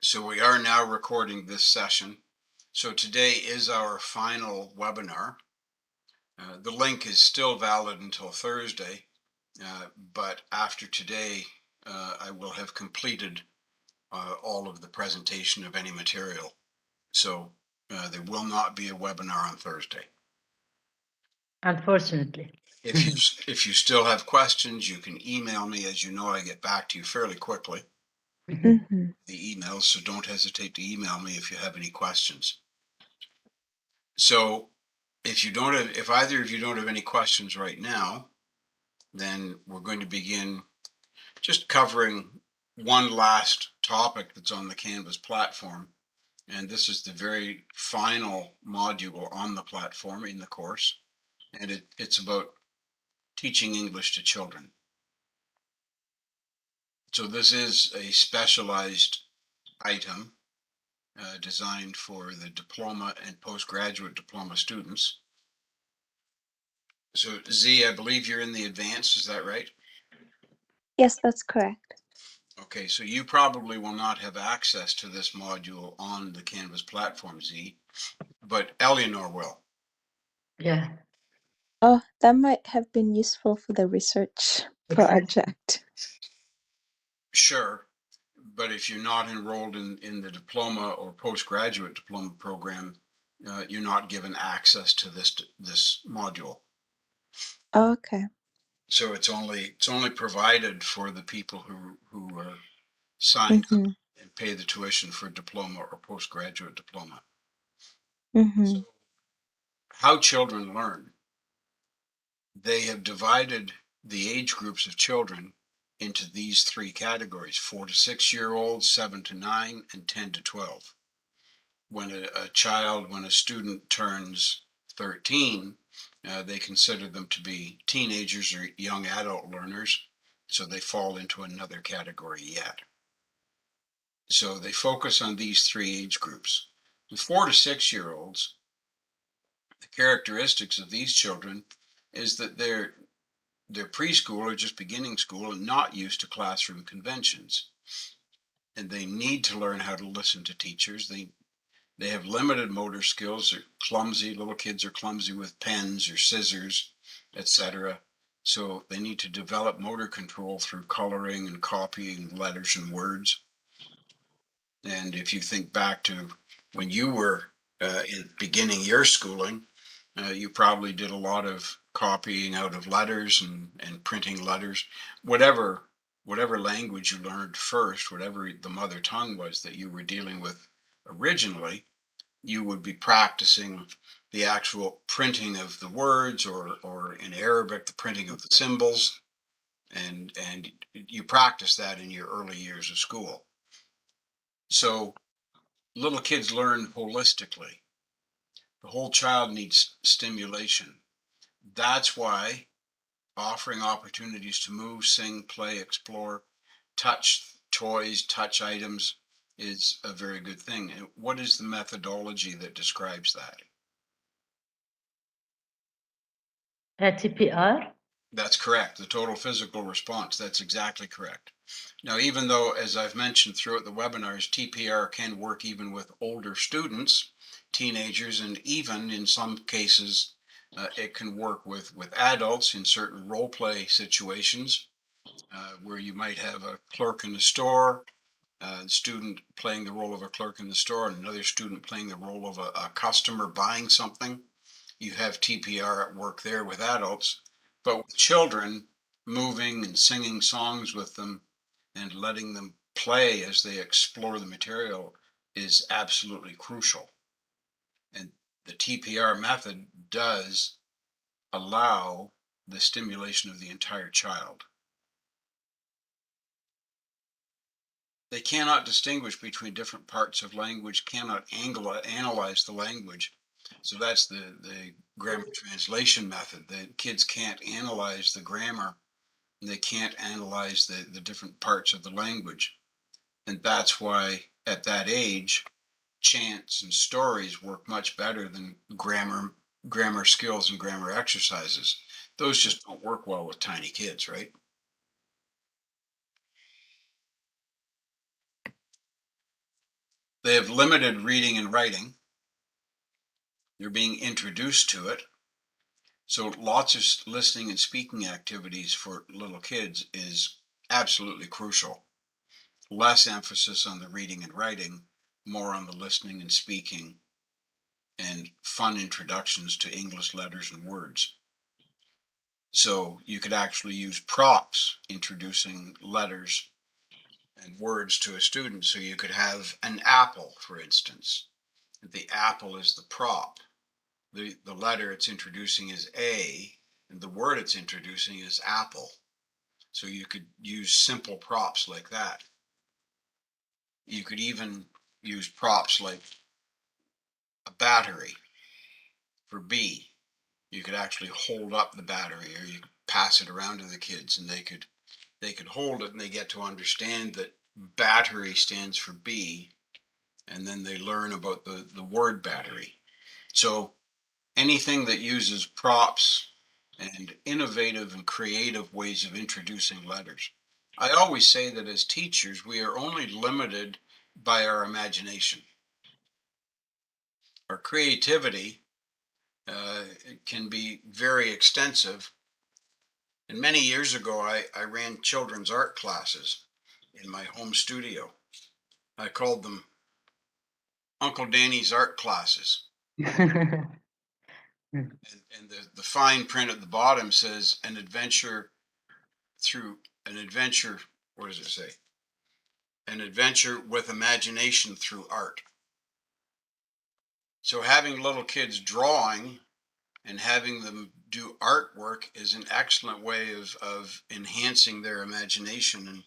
So we are now recording this session. So today is our final webinar. The link is still valid until Thursday, but after today, I will have completed all of the presentation of any material. So there will not be a webinar on Thursday. Unfortunately. If you still have questions, you can email me. As you know, I get back to you fairly quickly. Mhm. The emails, so don't hesitate to email me if you have any questions. So if either of you don't have any questions right now, then we're going to begin just covering one last topic that's on the Canvas platform. And this is the very final module on the platform in the course. And it's about teaching English to children. So this is a specialized item designed for the diploma and postgraduate diploma students. So Z, I believe you're in the advanced, is that right? Yes, that's correct. Okay, so you probably will not have access to this module on the Canvas platform, Z, but Eleanor will. Yeah. Oh, that might have been useful for the research project. Sure, but if you're not enrolled in the diploma or postgraduate diploma program, you're not given access to this module. Oh, okay. So it's only provided for the people who are signed up Mhm. and pay the tuition for diploma or postgraduate diploma. So Mhm. how children learn. They have divided the age groups of children into these three categories: 4 to 6 year olds, 7 to 9, and 10 to 12. When when a student turns 13, they consider them to be teenagers or young adult learners, so they fall into another category yet. So they focus on these three age groups. The 4 to 6 year olds, the characteristics of these children is that they're preschool or just beginning school and not used to classroom conventions. And they need to learn how to listen to teachers. They have limited motor skills. They're clumsy. Little kids are clumsy with pens or scissors, etc. So they need to develop motor control through coloring and copying letters and words. And if you think back to when you were in beginning your schooling, you probably did a lot of copying out of letters and printing letters, whatever language you learned first, whatever the mother tongue was that you were dealing with originally, you would be practicing the actual printing of the words, or in Arabic, the printing of the symbols, and you practice that in your early years of school. So little kids learn holistically. The whole child needs stimulation. That's why offering opportunities to move, sing, play, explore, touch toys, touch items is a very good thing. And what is the methodology that describes that? TPR? That's correct. The total physical response. That's exactly correct. Now, even though, as I've mentioned throughout the webinars, TPR can work even with older students, teenagers, and even in some cases, it can work with adults in certain role play situations, where you might have a clerk in the store, a student playing the role of a clerk in the store, and another student playing the role of a customer buying something. You have TPR at work there with adults, but with children, moving and singing songs with them and letting them play as they explore the material is absolutely crucial. And the TPR method does allow the stimulation of the entire child. They cannot distinguish between different parts of language, cannot analyze the language. So that's the grammar translation method. The kids can't analyze the grammar, and they can't analyze the different parts of the language. And that's why at that age, chants and stories work much better than grammar skills and grammar exercises. Those just don't work well with tiny kids, right? They have limited reading and writing. They're being introduced to it. So lots of listening and speaking activities for little kids is absolutely crucial. Less emphasis on the reading and writing, more on the listening and speaking, and fun introductions to English letters and words. So you could actually use props introducing letters and words to a student. So you could have an apple, for instance. The apple is the prop. The letter it's introducing is A, and the word it's introducing is apple. So you could use simple props like that. You could even use props like a battery for B. You could actually hold up the battery, or you could pass it around to the kids, and they could hold it, and they get to understand that battery stands for B, and then they learn about the word battery. So anything that uses props and innovative and creative ways of introducing letters. I always say that as teachers, we are only limited by our imagination. Our creativity can be very extensive. And many years ago, I ran children's art classes in my home studio. I called them Uncle Danny's art classes. And the fine print at the bottom says an adventure, what does it say? An adventure with imagination through art. So having little kids drawing and having them do artwork is an excellent way of enhancing their imagination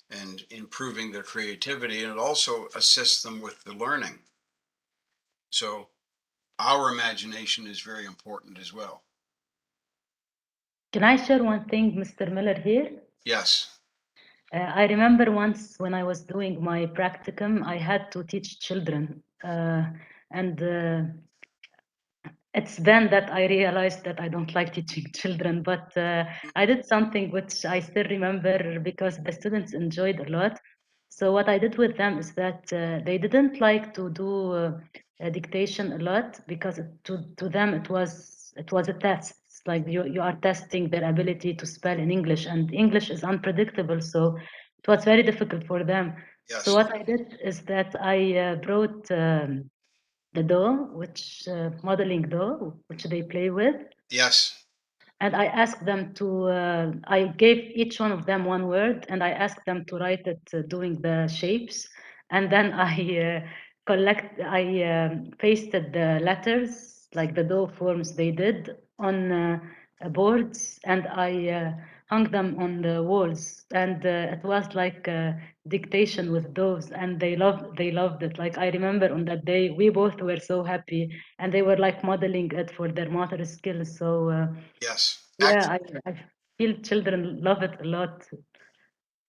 and improving their creativity. And it also assists them with the learning. So our imagination is very important as well. Can I share one thing, Mr. Miller, here? Yes. I remember once when I was doing my practicum, I had to teach children. And it's then that I realized that I don't like teaching children, but I did something which I still remember because the students enjoyed a lot. So what I did with them is that they didn't like to do a dictation a lot because to them it was a test. It's like you are testing their ability to spell in English, and English is unpredictable, so it was very difficult for them. Yes. So what I did is that I brought the dough, which modeling dough, which they play with. Yes. And I asked them to, I gave each one of them one word, and I asked them to write it doing the shapes. And then I pasted the letters, like the dough forms they did, on boards, and I hung them on the walls. And it was like dictation with those, and they loved it. Like I remember on that day, we both were so happy, and they were like modeling it for their motor skills. So Yes. yeah, I feel children love it a lot.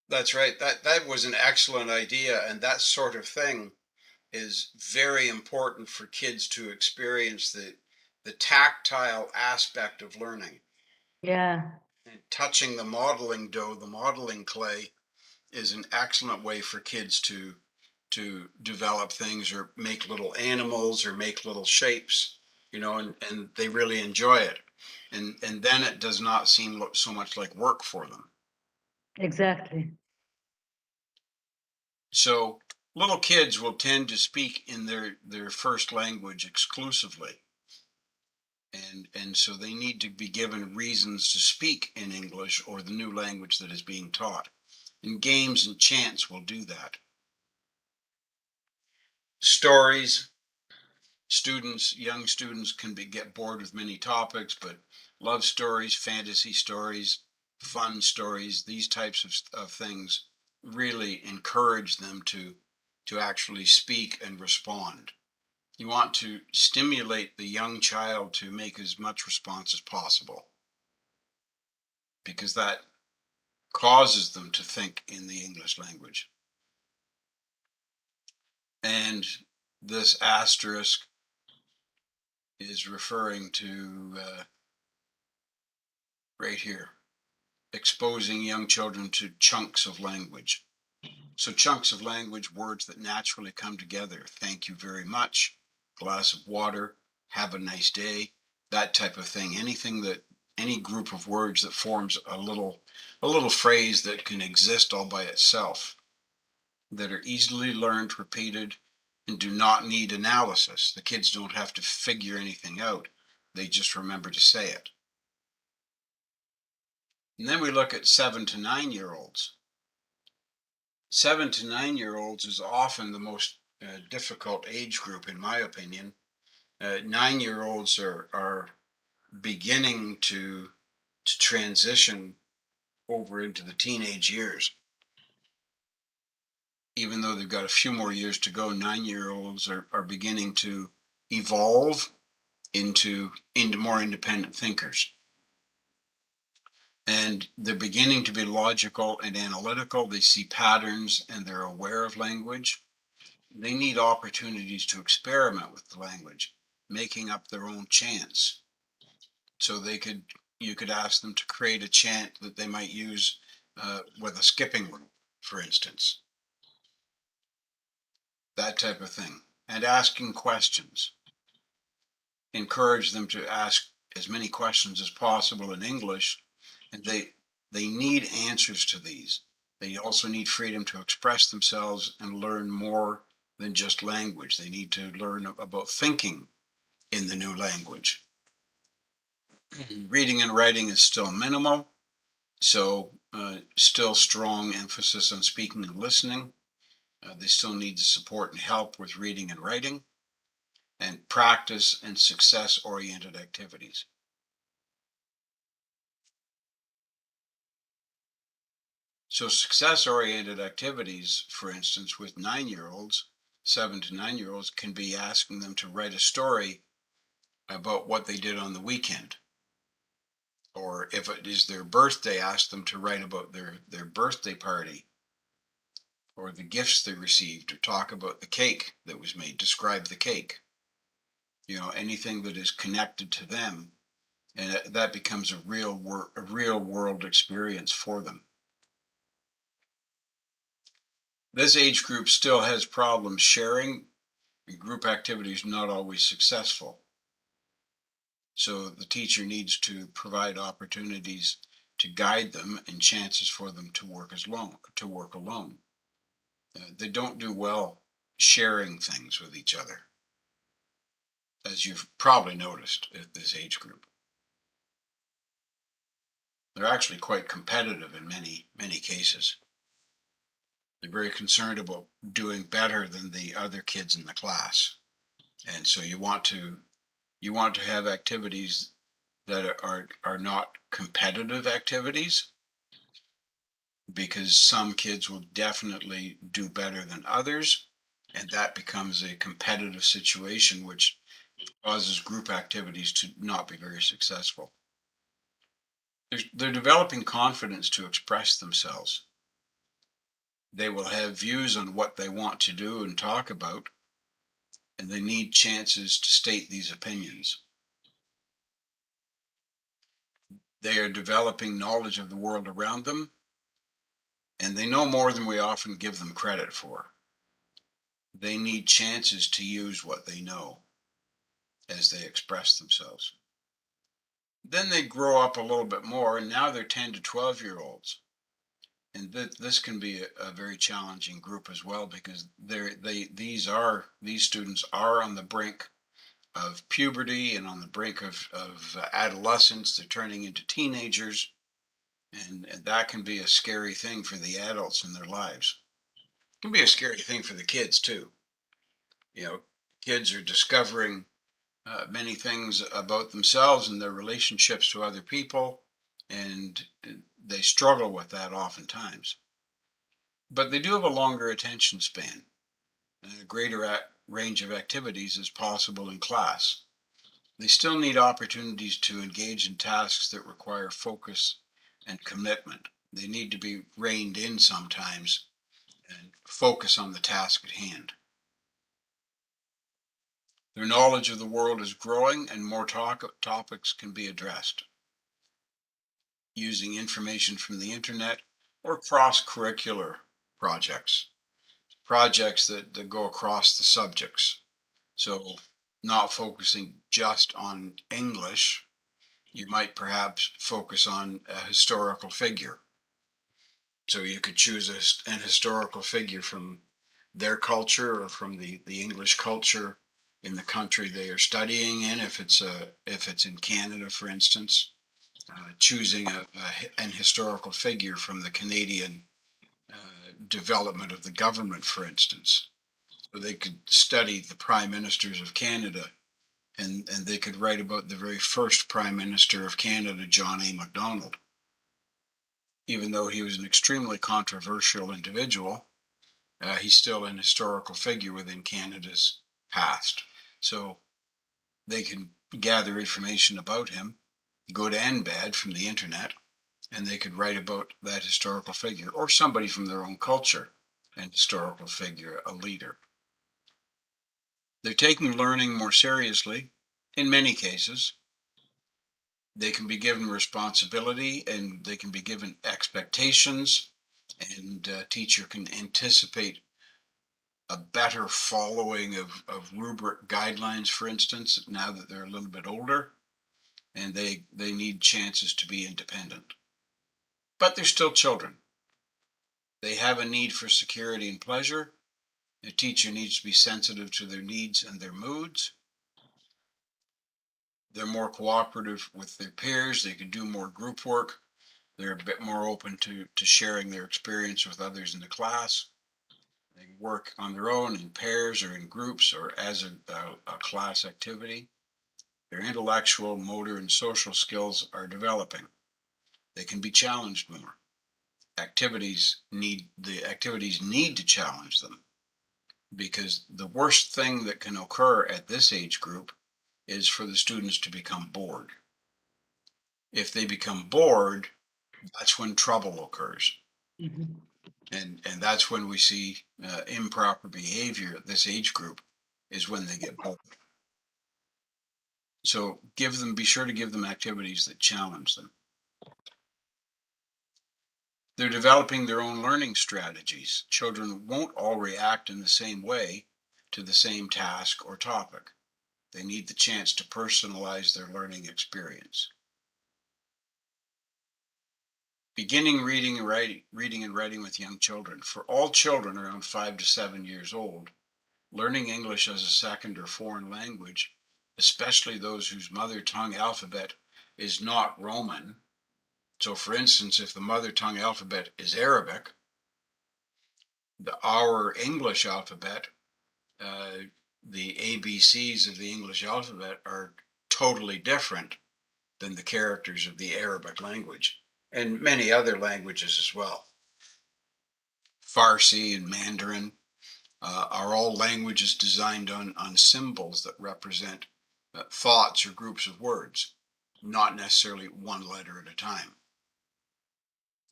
That's right. That was an excellent idea, and that sort of thing is very important for kids to experience the tactile aspect of learning. Yeah, And touching the modeling dough, the modeling clay, is an excellent way for kids to develop things or make little animals or make little shapes, and they really enjoy it. And then it does not seem so much like work for them. exactly. So little kids will tend to speak in their first language exclusively. And so they need to be given reasons to speak in English or the new language that is being taught. And games and chants will do that. Stories, young students can get bored with many topics, but love stories, fantasy stories, fun stories, these types of things really encourage them to actually speak and respond. You want to stimulate the young child to make as much response as possible, because that causes them to think in the English language. And this asterisk is referring to right here, exposing young children to chunks of language. So chunks of language, words that naturally come together. Thank you very much. Glass of water. Have a nice day. That type of thing. Anything that, any group of words that forms a little phrase that can exist all by itself, that are easily learned, repeated, and do not need analysis. The kids don't have to figure anything out. They just remember to say it. And then we look at 7 to 9-year-olds. 7 to 9-year-olds is often the most difficult age group, in my opinion. 9-year-olds are beginning to transition over into the teenage years. Even though they've got a few more years to go, 9-year-olds are beginning to evolve into more independent thinkers. And they're beginning to be logical and analytical. They see patterns and they're aware of language. They need opportunities to experiment with the language, making up their own chants. So you could ask them to create a chant that they might use with a skipping rope, for instance. That type of thing. And asking questions. Encourage them to ask as many questions as possible in English, and they need answers to these. They also need freedom to express themselves and learn more than just language. They need to learn about thinking in the new language. Reading and writing is still minimal, so still strong emphasis on speaking and listening. They still need support and help with reading and writing, and practice and success-oriented activities. So success-oriented activities, for instance, with 9-year-olds, 7 to 9-year-olds, can be asking them to write a story about what they did on the weekend. Or if it is their birthday, ask them to write about their birthday party or the gifts they received, or talk about the cake that was made, describe the cake. Anything that is connected to them, and that becomes a real world experience for them. This age group still has problems sharing, and group activities not always successful. So the teacher needs to provide opportunities to guide them and chances for them to work alone. They don't do well sharing things with each other, as you've probably noticed at this age group. They're actually quite competitive in many cases. They're very concerned about doing better than the other kids in the class. And so you want to have activities that are not competitive activities, because some kids will definitely do better than others, and that becomes a competitive situation, which causes group activities to not be very successful. They're developing confidence to express themselves. They will have views on what they want to do and talk about, and they need chances to state these opinions. They are developing knowledge of the world around them, and they know more than we often give them credit for. They need chances to use what they know as they express themselves. Then they grow up a little bit more, and now they're 10 to 12-year-olds. And this can be a very challenging group as well, because these students are on the brink of puberty and on the brink of adolescence. They're turning into teenagers, and that can be a scary thing for the adults in their lives. It can be a scary thing for the kids too. Kids are discovering many things about themselves and their relationships to other people, and they struggle with that oftentimes. But they do have a longer attention span, and a greater range of activities is possible in class. They still need opportunities to engage in tasks that require focus and commitment. They need to be reined in sometimes and focus on the task at hand. Their knowledge of the world is growing, and more topics can be addressed using information from the internet or cross-curricular projects, projects that go across the subjects. So not focusing just on English, you might perhaps focus on a historical figure. So you could choose an historical figure from their culture or from the English culture in the country they are studying in. If it's in Canada, for instance, choosing an historical figure from the Canadian development of the government, for instance. So they could study the prime ministers of Canada, and they could write about the very first prime minister of Canada, John A. Macdonald. Even though he was an extremely controversial individual, he's still an historical figure within Canada's past. So they can gather information about him, good and bad, from the internet, and they could write about that historical figure or somebody from their own culture, an historical figure, a leader. They're taking learning more seriously in many cases. They can be given responsibility and they can be given expectations, and a teacher can anticipate a better following of rubric guidelines, for instance, now that they're a little bit older and they need chances to be independent. But they're still children. They have a need for security and pleasure. The teacher needs to be sensitive to their needs and their moods. They're more cooperative with their peers. They can do more group work. They're a bit more open to sharing their experience with others in the class. They work on their own in pairs or in groups or as a class activity. Their intellectual, motor, and social skills are developing. They can be challenged more. The activities need to challenge them, because the worst thing that can occur at this age group is for the students to become bored. If they become bored, that's when trouble occurs. Mhm. And that's when we see improper behavior at this age group, is when they get bored. So be sure to give them activities that challenge them. They're developing their own learning strategies. Children won't all react in the same way to the same task or topic. They need the chance to personalize their learning experience. Beginning reading and writing with young children. For all children around 5 to 7 years old, learning English as a second or foreign language, especially those whose mother tongue alphabet is not Roman. So for instance, if the mother tongue alphabet is Arabic, our English alphabet, the ABCs of the English alphabet are totally different than the characters of the Arabic language, and many other languages as well. Farsi and Mandarin are all languages designed on symbols that represent thoughts or groups of words, not necessarily one letter at a time.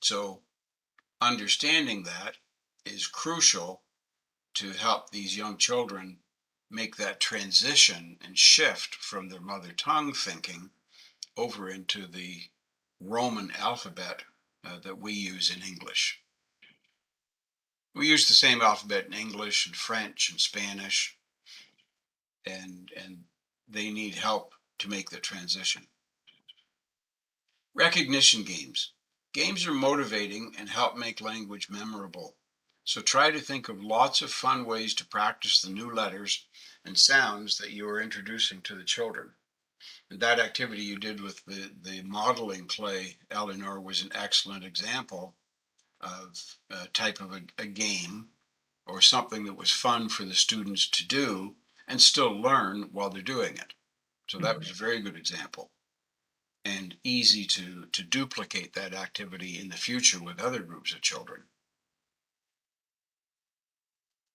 So understanding that is crucial to help these young children make that transition and shift from their mother tongue thinking over into the Roman alphabet that we use in English. We use the same alphabet in English and French and Spanish, and they need help to make the transition. Recognition games. Games are motivating and help make language memorable. So try to think of lots of fun ways to practice the new letters and sounds that you are introducing to the children. And that activity you did with the modeling clay, Eleanor, was an excellent example of a type of a game or something that was fun for the students to do and still learn while they're doing it. So that was a very good example, and easy to duplicate that activity in the future with other groups of children.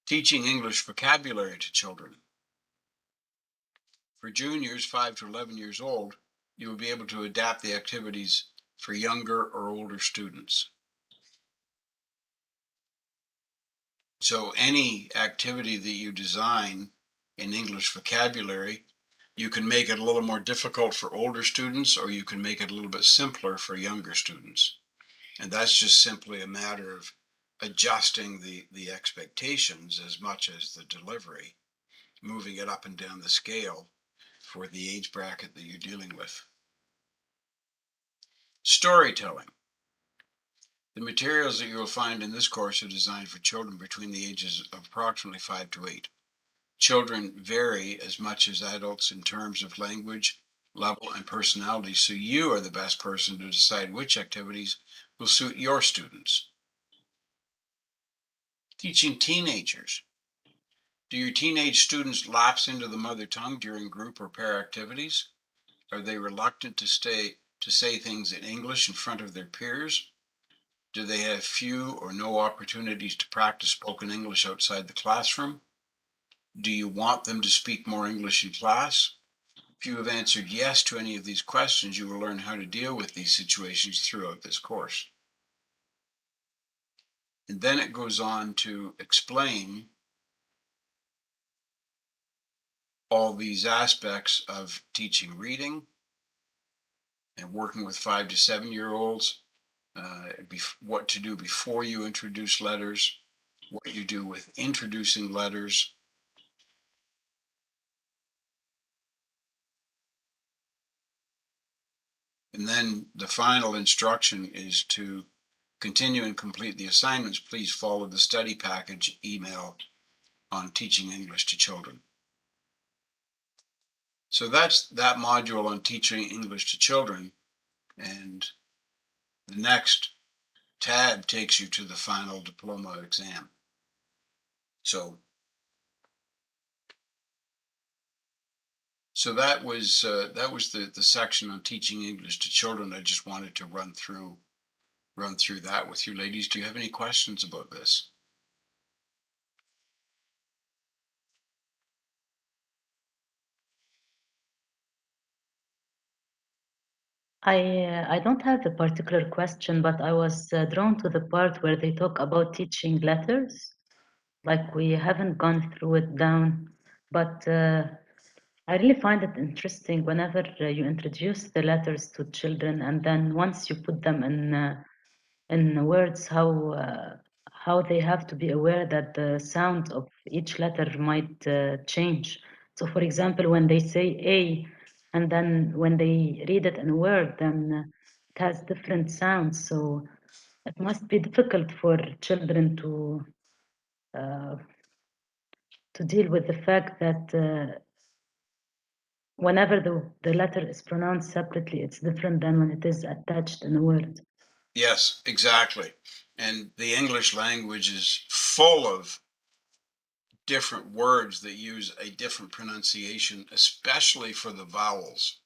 Teaching English vocabulary to children. For juniors 5 to 11 years old, you will be able to adapt the activities for younger or older students. So any activity that you design in English vocabulary, you can make it a little more difficult for older students, or you can make it a little bit simpler for younger students. And that's just simply a matter of adjusting the expectations as much as the delivery, moving it up and down the scale for the age bracket that you're dealing with. Storytelling. The materials that you will find in this course are designed for children between the ages of approximately 5 to 8. Children vary as much as adults in terms of language, level, and personality, so you are the best person to decide which activities will suit your students. Teaching teenagers. Do your teenage students lapse into the mother tongue during group or pair activities? Are they reluctant to say things in English in front of their peers? Do they have few or no opportunities to practice spoken English outside the classroom? Do you want them to speak more English in class? If you have answered yes to any of these questions, you will learn how to deal with these situations throughout this course. And then it goes on to explain all these aspects of teaching reading and working with 5 to 7-year-olds, what to do before you introduce letters, what you do with introducing letters. And then the final instruction is to continue and complete the assignments. Please follow the study package email on teaching English to children. So that's that module on teaching English to children. And the next tab takes you to the final diploma exam. So that was the section on teaching English to children. I just wanted to run through that with you ladies. Do you have any questions about this? I don't have a particular question, but I was drawn to the part where they talk about teaching letters. Like we haven't gone through it down, but I really find it interesting whenever you introduce the letters to children, and then once you put them in words, how they have to be aware that the sound of each letter might change. So, for example, when they say A, and then when they read it in a word, then it has different sounds. So it must be difficult for children to deal with the fact that whenever the letter is pronounced separately, it's different than when it is attached in a word. Yes, exactly. And the English language is full of different words that use a different pronunciation, especially for the vowels.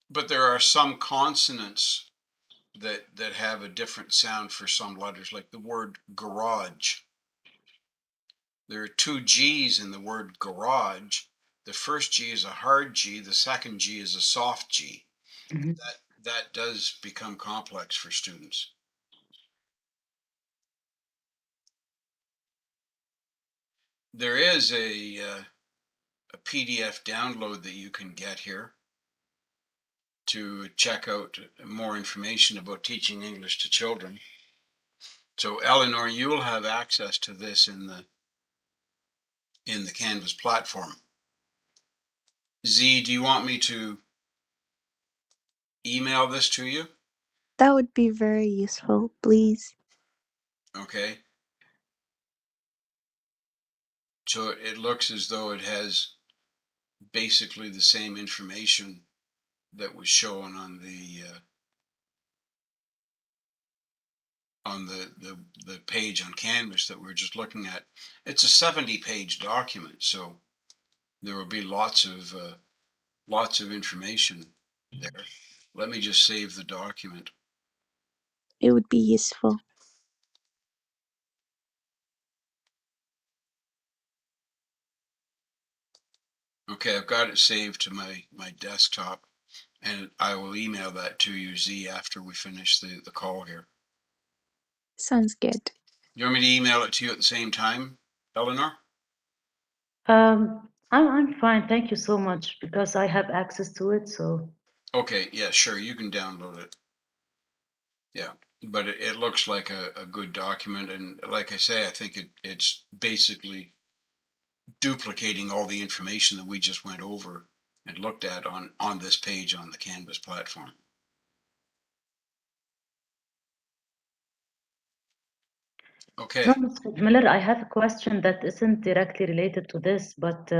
But there are some consonants that have a different sound for some letters, like the word garage. There are 2 G's in the word garage. The first G is a hard G, the second G is a soft G. Mhm. That does become complex for students. There is a PDF download that you can get here to check out more information about teaching English to children. So Eleanor, you will have access to this in the Canvas platform. Z, do you want me to email this to you? That would be very useful, please. Okay. So it looks as though it has basically the same information that was shown on the page on Canvas that we're just looking at. It's a 70-page document, so there will be lots of information there. Let me just save the document. It would be useful. Okay, I've got it saved to my desktop, and I will email that to you, Z, after we finish the call here. Sounds good. You want me to email it to you at the same time, Eleanor? I'm fine, thank you so much, because I have access to it, so. Okay, yeah, sure, you can download it. Yeah, but it looks like a good document. And like I say, I think it's basically duplicating all the information that we just went over and looked at on this page on the Canvas platform. Okay. No, Mr. Miller, I have a question that isn't directly related to this, but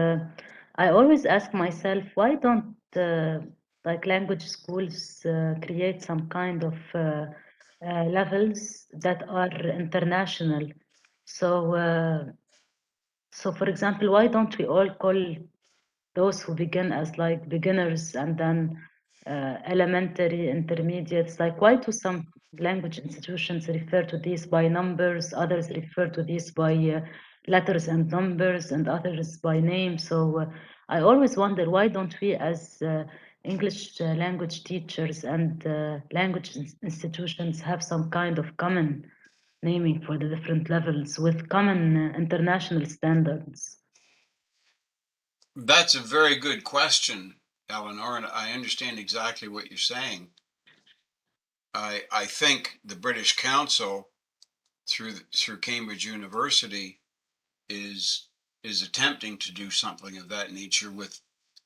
I always ask myself, why don't like language schools create some kind of levels that are international? So, so for example, why don't we all call those who begin as like beginners and then elementary, intermediates? Like, why do some language institutions refer to these by numbers, others refer to these by letters and numbers, and others by name? So I always wonder, why don't we as English language teachers and language institutions have some kind of common naming for the different levels with common international standards? That's a very good question, Eleanor, and I understand exactly what you're saying. I think the British Council through Cambridge University is attempting to do something of that nature with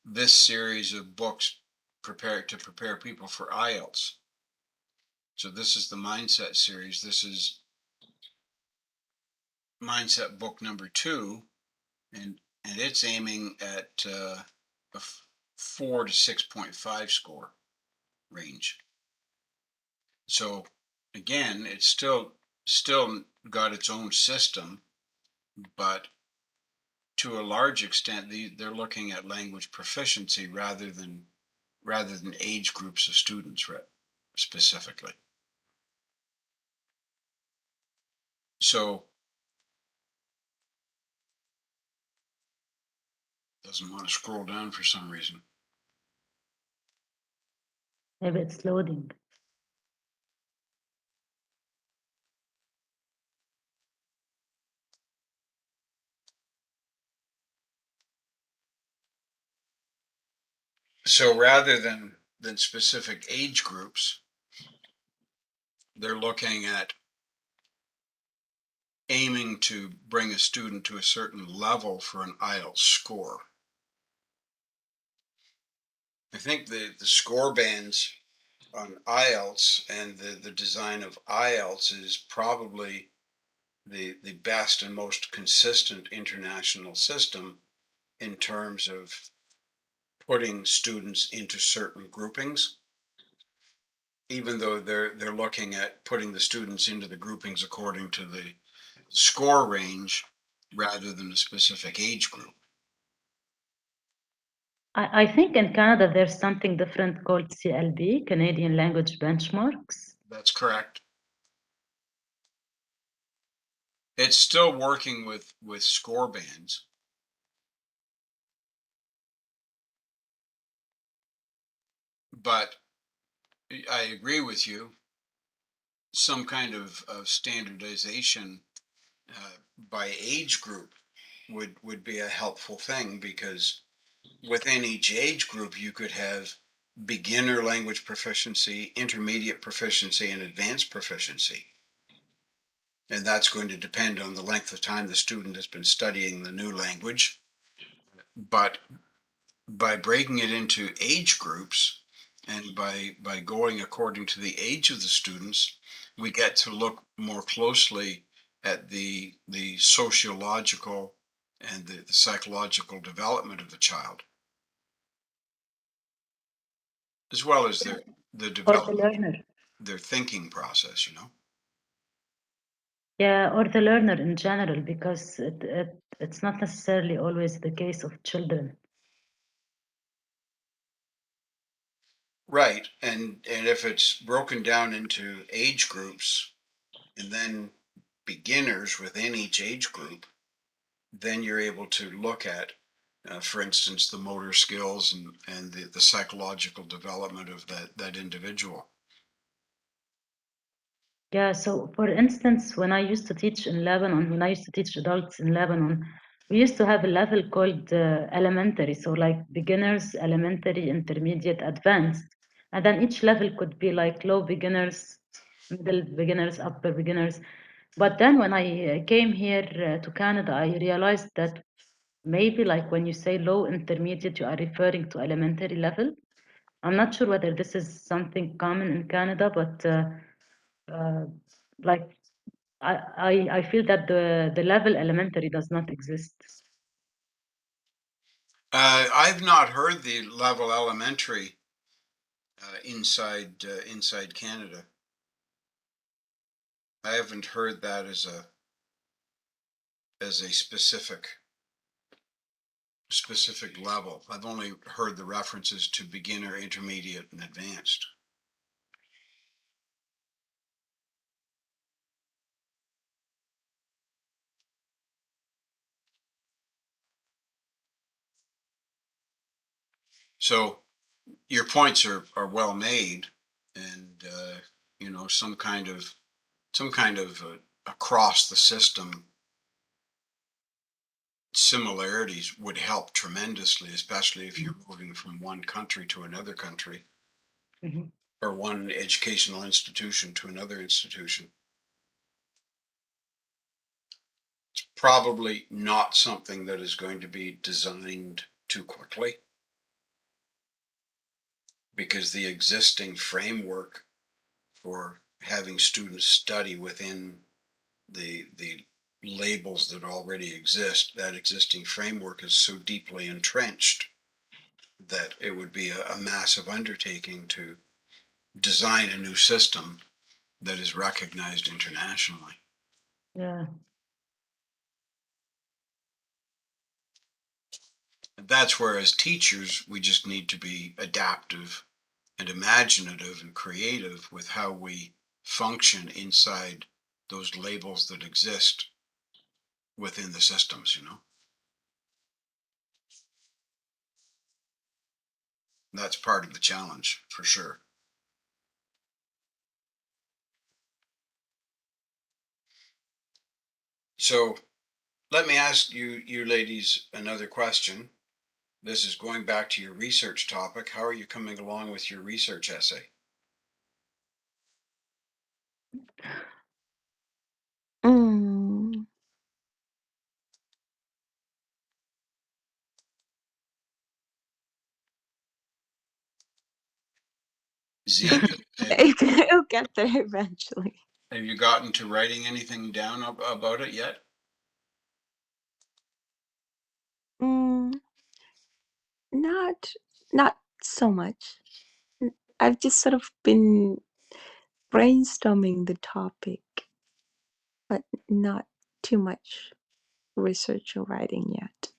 this series of books to prepare people for IELTS. So this is the Mindset series. This is Mindset book number 2, and it's aiming at a 4 to 6.5 score range. So again, it's still got its own system, but to a large extent, they're looking at language proficiency rather than age groups of students specifically. So doesn't want to scroll down for some reason. Maybe it's loading. So rather than specific age groups, they're looking at aiming to bring a student to a certain level for an IELTS score. I think the score bands on IELTS and the design of IELTS is probably the best and most consistent international system in terms of putting students into certain groupings, even though they're looking at putting the students into the groupings according to the score range rather than a specific age group. I think in Canada there's something different called CLB, Canadian Language Benchmarks. That's correct. It's still working with score bands. But I agree with you. Some kind of standardization by age group would be a helpful thing, because within each age group you could have beginner language proficiency, intermediate proficiency, and advanced proficiency. And that's going to depend on the length of time the student has been studying the new language. But by breaking it into age groups and by going according to the age of the students, we get to look more closely at the sociological and the psychological development of the child, as well as the Or the development, learner. their thinking process, you know. Yeah, or the learner in general, because it's not necessarily always the case of children. Right. And if it's broken down into age groups and then beginners within each age group, then you're able to look at, for instance, the motor skills and the psychological development of that individual. Yeah, so for instance, when I used to teach in Lebanon, when I used to teach adults in Lebanon, we used to have a level called elementary. So like beginners, elementary, intermediate, advanced. And then each level could be like low beginners, middle beginners, upper beginners. But then when I came here to Canada, I realized that maybe like when you say low intermediate, you are referring to elementary level. I'm not sure whether this is something common in Canada, but like I feel that the level elementary does not exist. I've not heard the level elementary inside Canada. I haven't heard that as a specific level. I've only heard the references to beginner, intermediate, and advanced. So your points are well made, and you know, some kind of across the system similarities would help tremendously, especially if you're moving from one country to another country, Mhm. or one educational institution to another institution. It's probably not something that is going to be designed too quickly, because the existing framework for having students study within the labels that already exist, that existing framework is so deeply entrenched that it would be a massive undertaking to design a new system that is recognized internationally. Yeah. That's where, as teachers, we just need to be adaptive and imaginative and creative with how we function inside those labels that exist within the systems, you know. That's part of the challenge for sure. So let me ask you ladies another question. This is going back to your research topic. How are you coming along with your research essay? Mm. Z, It'll get there eventually. have you gotten to writing anything down about it yet? Mm, not not so much. I've just sort of been brainstorming the topic, but not too much research or writing yet.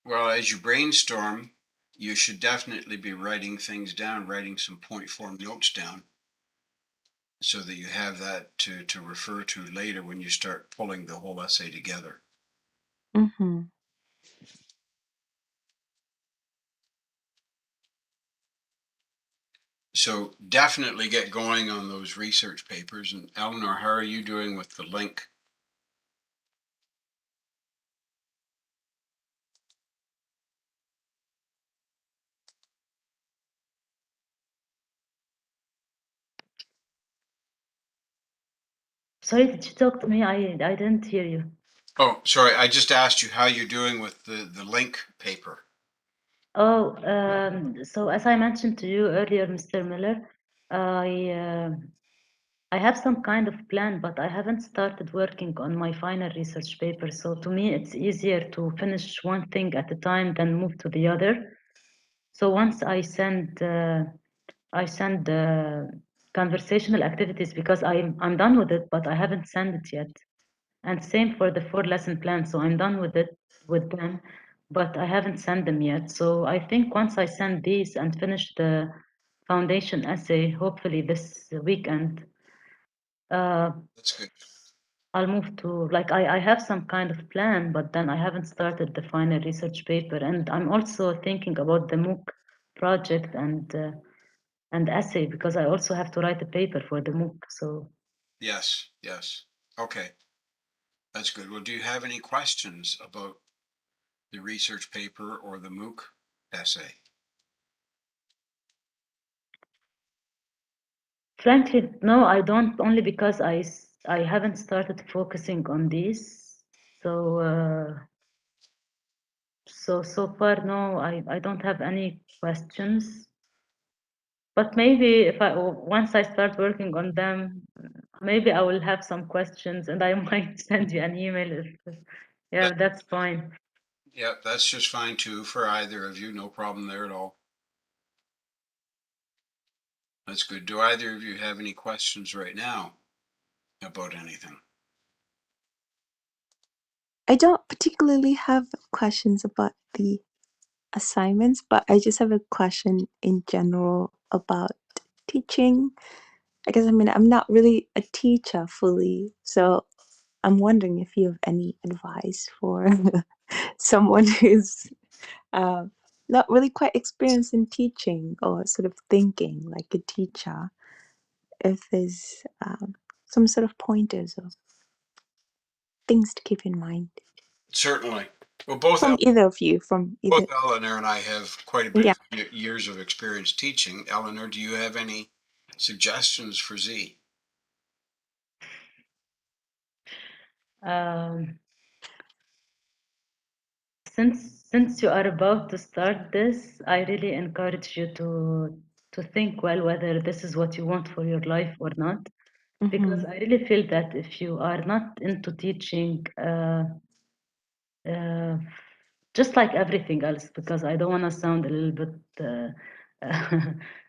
Well, as you brainstorm, you should definitely be writing things down, writing some point form notes down, so that you have that to refer to later when you start pulling the whole essay together. Mm-hmm. So definitely get going on those research papers. And Eleanor, how are you doing with the link? Sorry, did you talk to me? I didn't hear you. Oh, sorry. I just asked you how you're doing with the link paper. Oh, so as I mentioned to you earlier, Mr. Miller, I have some kind of plan, but I haven't started working on my final research paper. So to me, it's easier to finish one thing at a time than move to the other. So once I send conversational activities, because I'm done with it, but I haven't sent it yet. And same for the 4 lesson plan. So I'm done with it with them, but I haven't sent them yet. So I think once I send these and finish the foundation essay, hopefully this weekend, That's good. I'll move to, like, I have some kind of plan, but then I haven't started the final research paper. And I'm also thinking about the MOOC project and essay, because I also have to write a paper for the MOOC. So Yes, yes. Okay, that's good. Well, do you have any questions about the research paper or the MOOC essay? Frankly, no, I don't, only because I haven't started focusing on these. So far, no, I don't have any questions. But maybe if once I start working on them, maybe I will have some questions and I might send you an email. Yeah, that's fine. Yeah, that's just fine too for either of you. No problem there at all. That's good. Do either of you have any questions right now about anything? I don't particularly have questions about the assignments, but I just have a question in general about teaching. I guess, I mean, I'm not really a teacher fully, so I'm wondering if you have any advice for someone who's not really quite experienced in teaching or sort of thinking like a teacher, if there's some sort of pointers or things to keep in mind. Certainly. Well, both From either of you, from either. Eleanor and I have quite a bit Yeah. of years of experience teaching. Eleanor, do you have any suggestions for Z? Um, since you are about to start this, I really encourage you to think well whether this is what you want for your life or not. Because I really feel that if you are not into teaching, uh, just like everything else, because I don't want to sound a little bit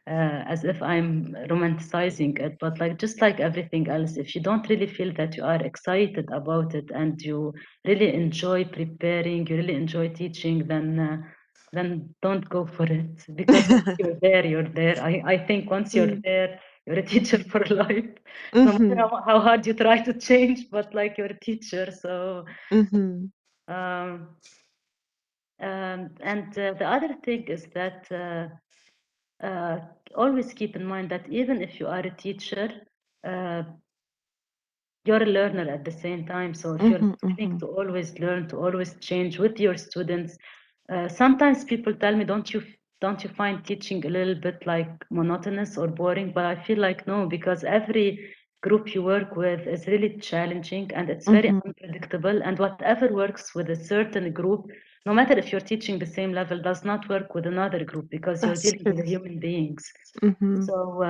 as if I'm romanticizing it, but like just like everything else, if you don't really feel that you are excited about it and you really enjoy preparing, you really enjoy teaching, then don't go for it. Because once you're there, you're there. I think once you're there, you're a teacher for life. No matter how hard you try to change, but like you're a teacher, so. Um, and the other thing is that always keep in mind that even if you are a teacher, uh, you're a learner at the same time. So if you're willing to always learn, to always change with your students, sometimes people tell me, don't you find teaching a little bit like monotonous or boring? But I feel like no, because every group you work with is really challenging and it's very unpredictable. And whatever works with a certain group, no matter if you're teaching the same level, does not work with another group because you're dealing with human beings. So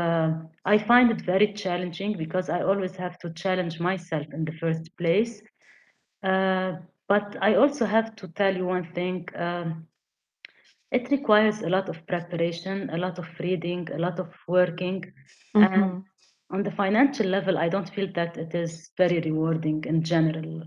I find it very challenging because I always have to challenge myself in the first place. But I also have to tell you one thing. It requires a lot of preparation, a lot of reading, a lot of working. And on the financial level, I don't feel that it is very rewarding in general.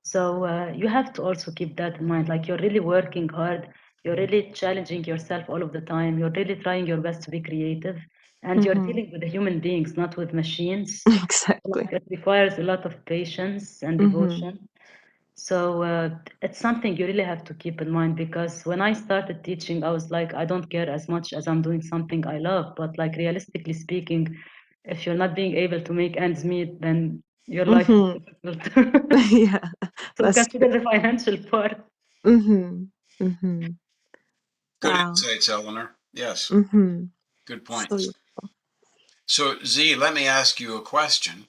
So you have to also keep that in mind. Like you're really working hard, you're really challenging yourself all of the time, you're really trying your best to be creative, and you're dealing with the human beings, not with machines. Exactly. Like, it requires a lot of patience and devotion. So it's something you really have to keep in mind, because when I started teaching, I was like, I don't care as much as I'm doing something I love. But like realistically speaking, if you're not being able to make ends meet, then your life is difficult. Yeah, So that's consider the financial part. Good wow. insights, Eleanor. Yes, good So, points. So Z, let me ask you a question.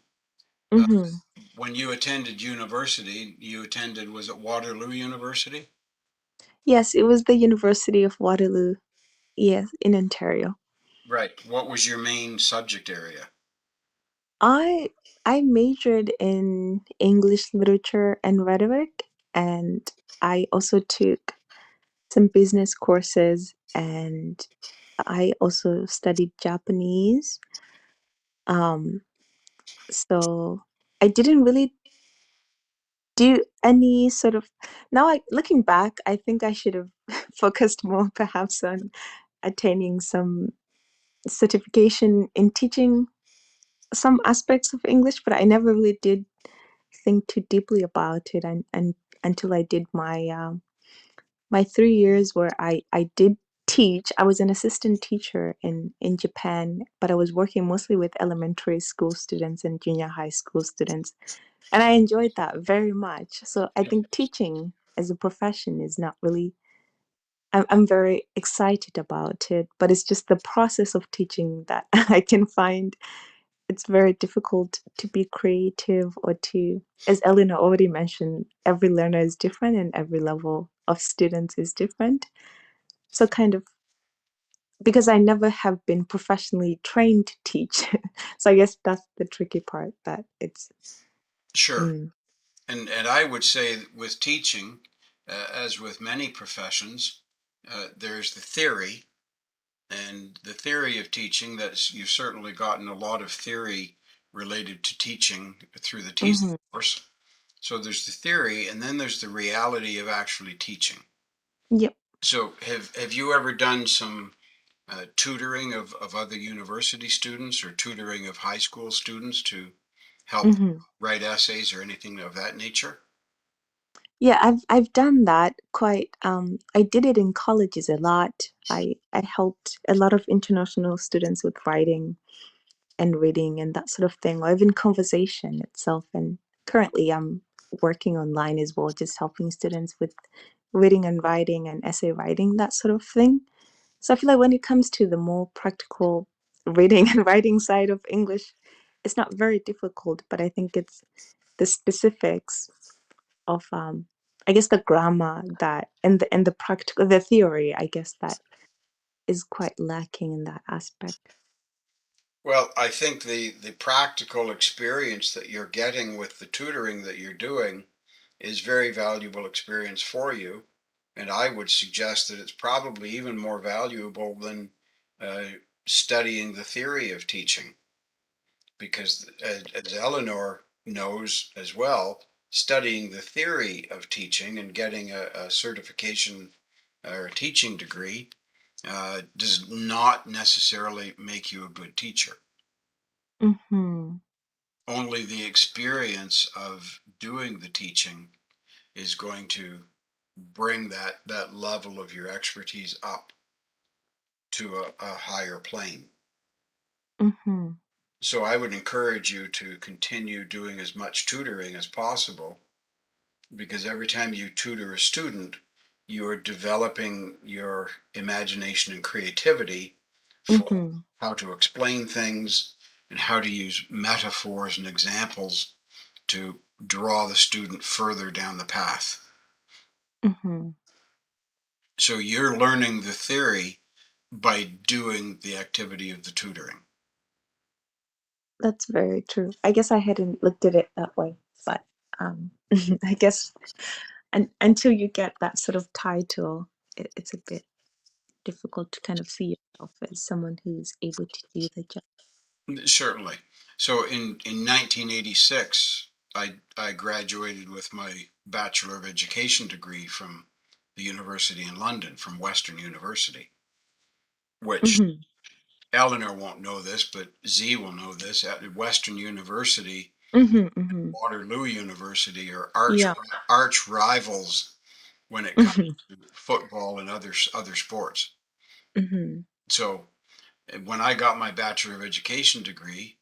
When you attended university, was it Waterloo University? yes, it was the University of Waterloo. Yes, in Ontario. Right. What was your main subject area? I majored in English literature and rhetoric, and I also took some business courses, and I also studied Japanese. So I didn't really do any sort of, now looking back, I think I should have focused more perhaps on attaining some certification in teaching some aspects of English, but I never really did think too deeply about it, and until I did my 3 years where I did teach. I was an assistant teacher in Japan, but I was working mostly with elementary school students and junior high school students, and I enjoyed that very much. So I think teaching as a profession is not really I'm very excited about it, but it's just the process of teaching that I can find it's very difficult to be creative or to, as Eleanor already mentioned, every learner is different and every level of students is different. So kind of because I never have been professionally trained to teach. So I guess that's the tricky part that it's Sure. mm, And I would say that with teaching, as with many professions, there's the theory, and the theory of teaching. That's you've certainly gotten a lot of theory related to teaching through the TESOL mhm, course. So there's the theory, and then there's the reality of actually teaching. yep. So have you ever done some tutoring of other university students or tutoring of high school students to help Mhm. write essays or anything of that nature? Yeah, I've done that quite I did it in colleges a lot. I helped a lot of international students with writing and reading and that sort of thing, or even conversation itself. And currently I'm working online as well, just helping students with reading and writing and essay writing, that sort of thing. So I feel like when it comes to the more practical reading and writing side of English, it's not very difficult, but I think it's the specifics of I guess the grammar that and the practical the theory, I guess that is quite lacking in that aspect. Well, I think the practical experience that you're getting with the tutoring that you're doing is very valuable experience for you. And I would suggest that it's probably even more valuable than uh, studying the theory of teaching, because as Eleanor knows as well, studying the theory of teaching and getting a certification or a teaching degree does not necessarily make you a good teacher. Mm-hmm. Only the experience of doing the teaching is going to bring that level of your expertise up to a higher plane. Mm-hmm. So I would encourage you to continue doing as much tutoring as possible, because every time you tutor a student, you are developing your imagination and creativity for Mm-hmm. how to explain things and how to use metaphors and examples to draw the student further down the path. Mm-hmm. So you're learning the theory by doing the activity of the tutoring. That's very true. I guess I hadn't looked at it that way, but I guess until you get that sort of title, it's a bit difficult to kind of see yourself as someone who's able to do the job. Certainly. So in 1986, I graduated with my Bachelor of Education degree from the university in London, from Western University, which Mm-hmm. Eleanor won't know this, but Z will know this. At Western University, Mm-hmm. Mm-hmm. Waterloo University are Yeah. arch rivals when it comes Mm-hmm. to football and other sports. Mm-hmm. So when I got my Bachelor of Education degree,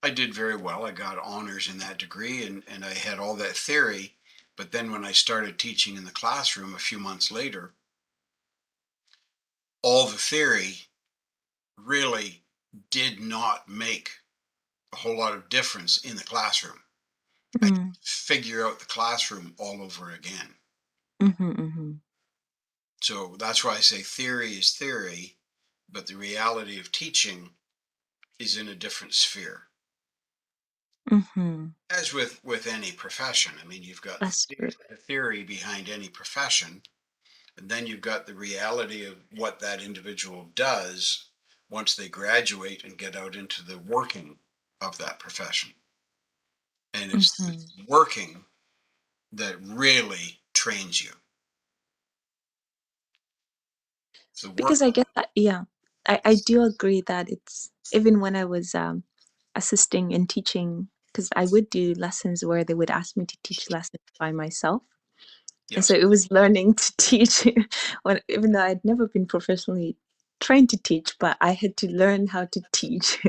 I did very well. I got honors in that degree, and I had all that theory. But then when I started teaching in the classroom a few months later, all the theory really did not make a whole lot of difference in the classroom. I had to Mm-hmm. figure out the classroom all over again. Mm-hmm. So that's why I say theory is theory, but the reality of teaching is in a different sphere. Mm-hmm. As with any profession, I mean, you've got That's true. the theory behind any profession, and then you've got the reality of what that individual does once they graduate and get out into the working of that profession. And it's the Mm-hmm. working that really trains you. It's the work. Because I get that, yeah, I do agree that it's even when I was assisting in teaching, because I would do lessons where they would ask me to teach lessons by myself. And so Yes. it was learning to teach when even though I'd never been professionally trained to teach, but I had to learn how to teach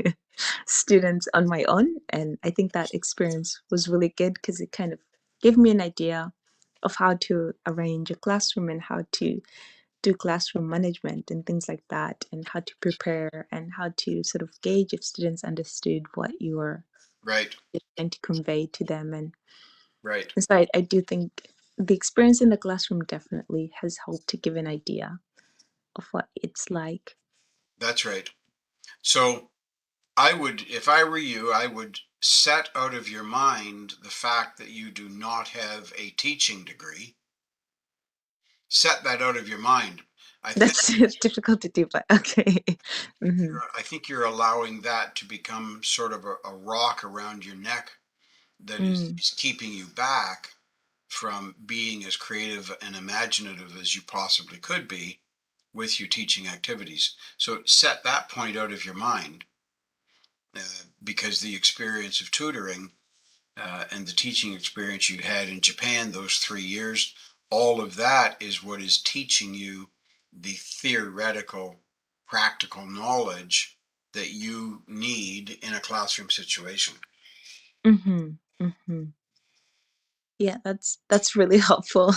students on my own. And I think that experience was really good because it kind of gave me an idea of how to arrange a classroom and how to do classroom management and things like that, and how to prepare and how to sort of gauge if students understood what you were Right, trying to convey to them. And right. so I do think the experience in the classroom definitely has helped to give an idea of what it's like. That's right. So I would, if I were you, I would set out of your mind the fact that you do not have a teaching degree. Set that out of your mind. I think That's difficult to do, but okay. Hmm. I think you're allowing that to become sort of a rock around your neck that is keeping you back from being as creative and imaginative as you possibly could be with your teaching activities. So set that point out of your mind, because the experience of tutoring and the teaching experience you had in Japan, those 3 years, all of that is what is teaching you the theoretical, practical knowledge that you need in a classroom situation. Hmm. Hmm. Yeah, that's really helpful.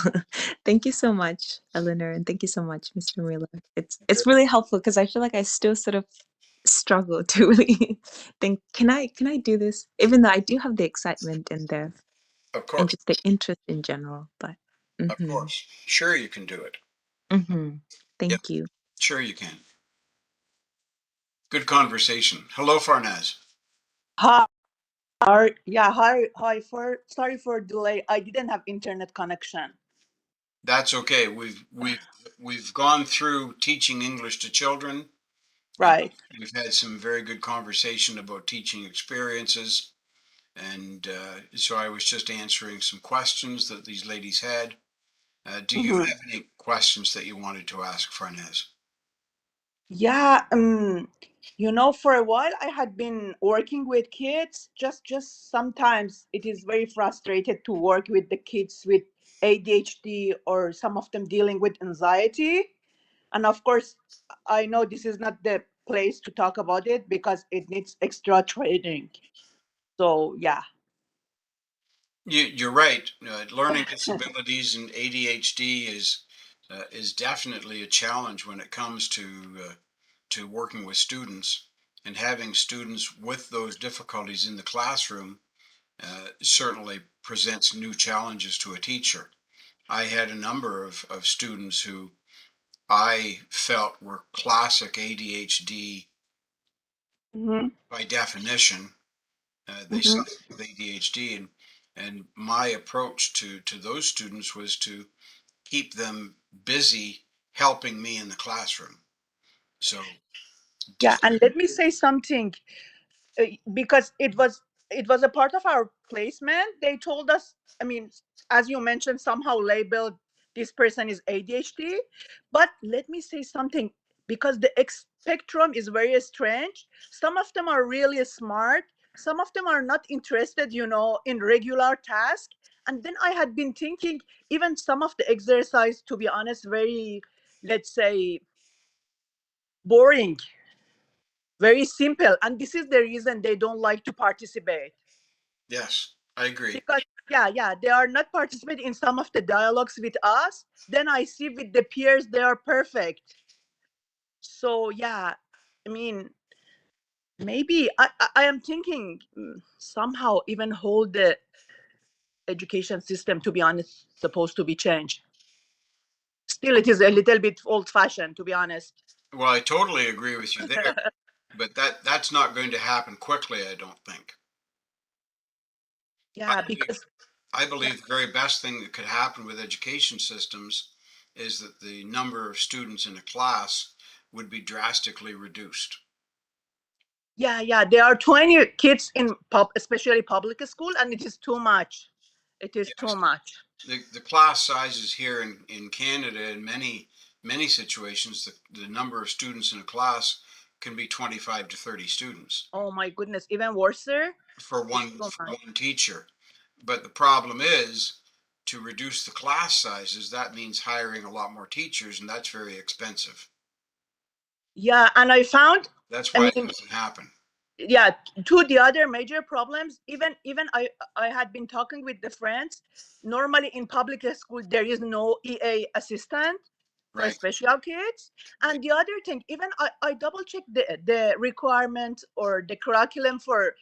Thank you so much, Eleanor, and thank you so much, Mr. Miller. It's really helpful because I feel like I still sort of struggle to really think, can I do this? Even though I do have the excitement Of and course, just the interest in general, but of course. Sure, you can do it. Yep, thank you. sure you can. Good conversation. Hello, Farnaz. Hi, hi. Sorry for delay. I didn't have internet connection. That's okay. We've gone through teaching English to children. Right. We've had some very good conversation about teaching experiences, and so I was just answering some questions that these ladies had. Do you Mhm. have any questions that you wanted to ask Farnaz? Yeah. For a while I had been working with kids. Just sometimes it is very frustrated to work with the kids with ADHD or some of them dealing with anxiety. And of course, I know this is not the place to talk about it because it needs extra training. So yeah. You're right. Learning disabilities and ADHD is definitely a challenge when it comes to working with students, and having students with those difficulties in the classroom certainly presents new challenges to a teacher. I had a number of students who I felt were classic ADHD Hmm. by definition. They Hmm. suffer with ADHD, and my approach to those students was to keep them busy helping me in the classroom. So, Yeah, and let me say something. Because it was a part of our placement. They told us, I mean, as you mentioned, somehow labeled this person is ADHD. But let me say something, because the spectrum is very strange. Some of them are really smart, some of them are not interested, in regular task. And then I had been thinking, even some of the exercise, to be honest, very, let's say, boring, very simple, and this is the reason they don't like to participate. yes, I agree. Because yeah, they are not participating in some of the dialogues with us. Then I see with the peers they are perfect. So yeah, I mean, maybe I am thinking, somehow even whole the education system, to be honest, supposed to be changed. Still, it is a little bit old fashioned, to be honest. Well, I totally agree with you there, but that's not going to happen quickly, I don't think. I Yeah, believe, because I yeah, believe the very best thing that could happen with education systems is that the number of students in a class would be drastically reduced. yeah, there are 20 kids in especially public school, and it is too much. It is too Yes, much. the class sizes here in Canada, in many situations, the number of students in a class can be 25 to 30 students Oh my goodness, even worse. for It's one too for much. one teacher. But the problem is, to reduce the class sizes, that means hiring a lot more teachers, and that's very expensive. Yeah, and I found, That's I why it mean, doesn't happen. yeah, two the other major problems. Even I had been talking with the friends. Normally in public school there is no EA assistant. for Right. special kids. And the other thing, even I double checked the requirement or the curriculum for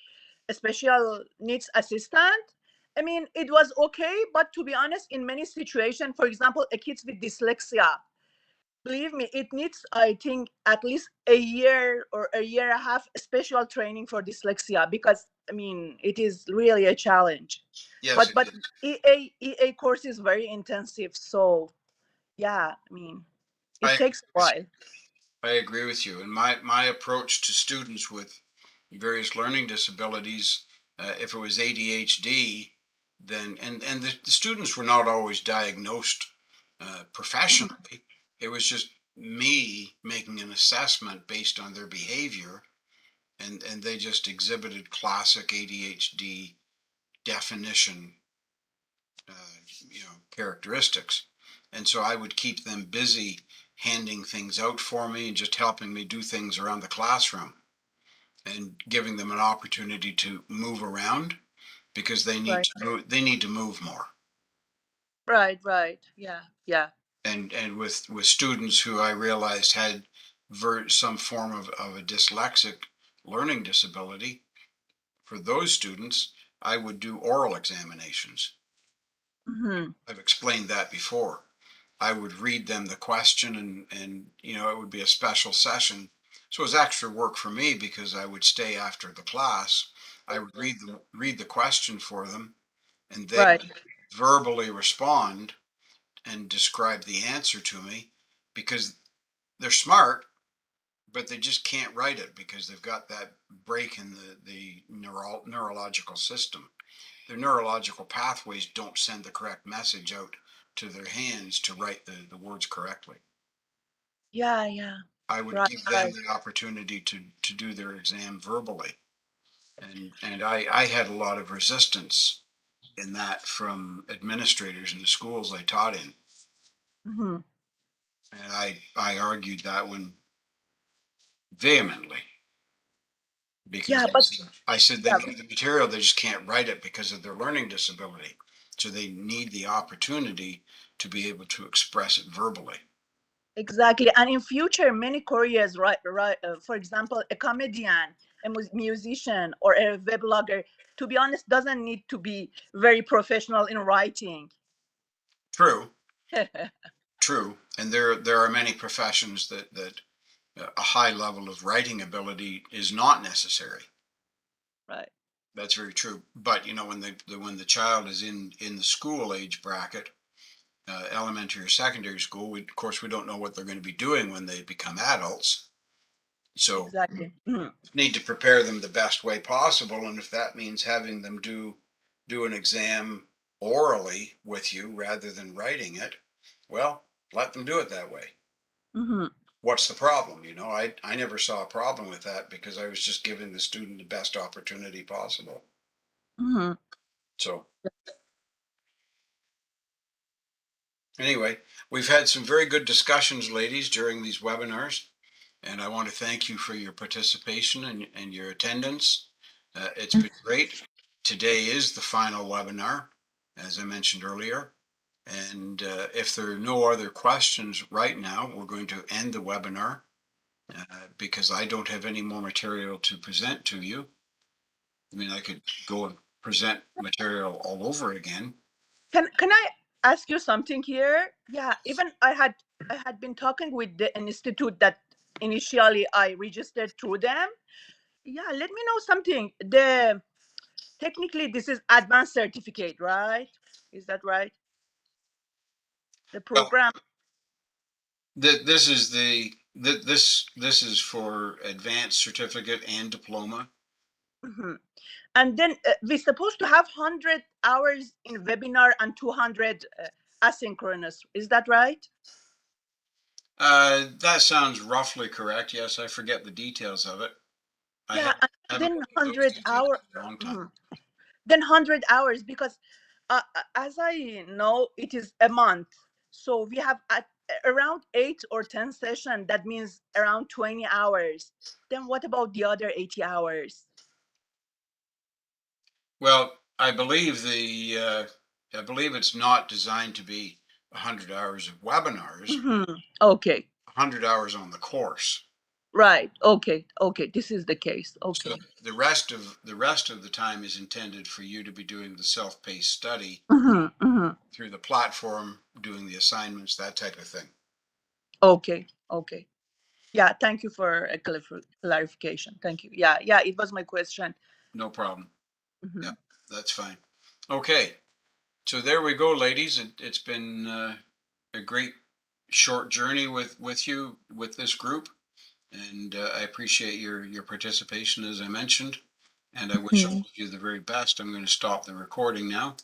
a special needs assistant. I mean, it was okay, but to be honest, in many situations, for example, a kid with dyslexia, believe me, it needs, I think, at least a year or a year and a half special training for dyslexia, because I mean, it is really a challenge. Yes, But it is. EA course is very intensive, so yeah, I mean, it I takes a while. I agree with you. And my approach to students with various learning disabilities, if it was ADHD, then and the students were not always diagnosed professionally. It was just me making an assessment based on their behavior, and they just exhibited classic ADHD definition, characteristics. And so I would keep them busy handing things out for me and just helping me do things around the classroom and giving them an opportunity to move around because Right, they need to move more. right, yeah, And with students who I realized had some form of a dyslexic learning disability, for those students, I would do oral examinations. hmm I've explained that before. I would read them the question and it would be a special session. So it was extra work for me because I would stay after the class. I would read the question for them and they right, verbally respond and describe the answer to me because they're smart, but they just can't write it because they've got that break in the neurological system. Their neurological pathways don't send the correct message out to their hands to write the words correctly. yeah, I would right, give them right. the opportunity to do their exam verbally. And I had a lot of resistance in that from administrators in the schools I taught in. hmm And I argued that one vehemently because Yeah, but I said they yeah, need the material, they just can't write it because of their learning disability. So they need the opportunity to be able to express it verbally. exactly. And in future, many careers, right. For example, a comedian, a musician, or a weblogger, to be honest, doesn't need to be very professional in writing. True, true. And there are many professions that a high level of writing ability is not necessary. Right. That's very true. But when when the child is in the school age bracket, elementary or secondary school, of course we don't know what they're going to be doing when they become adults. So Exactly. need to prepare them the best way possible, and if that means having them do an exam orally with you rather than writing it, well, let them do it that way. hmm What's the problem? I never saw a problem with that because I was just giving the student the best opportunity possible. hmm So anyway, we've had some very good discussions, ladies, during these webinars, and I want to thank you for your participation and your attendance. It's been great. Today is the final webinar, as I mentioned earlier. And if there are no other questions right now, we're going to end the webinar because I don't have any more material to present to you. I mean, I could go and present material all over again. Can I ask you something here? Yeah, even I had been talking with the institute that initially I registered through them. Yeah, let me know something. Technically this is advanced certificate, right? Is that right? The Well, program. this is this is for advanced certificate and diploma. Mhm. And then we're supposed to have 100 hours in webinar and 200 asynchronous. Is that right? That sounds roughly correct. Yes, I forget the details of it. I Yeah, and haven't then looked at those 100 details hour. in a long time. Then 100 hours, because as I know, it is a month. So we have around 8 or 10 sessions. That means around 20 hours. Then what about the other 80 hours? Well, I believe I believe it's not designed to be 100 hours of webinars, Mhm. Okay. 100 hours on the course. Right. Okay. Okay. This is the case. So Okay. the rest of the time is intended for you to be doing the self-paced study through the platform, doing the assignments, that type of thing. Okay. Okay. Yeah. Thank you for a clarification. Thank you. Yeah. Yeah. It was my question. No problem. Mhm. Yeah, that's fine. Okay. So there we go, ladies. It's been a great short journey with you with this group, and I appreciate your participation, as I mentioned, and I wish all Mhm. of you the very best. I'm going to stop the recording now.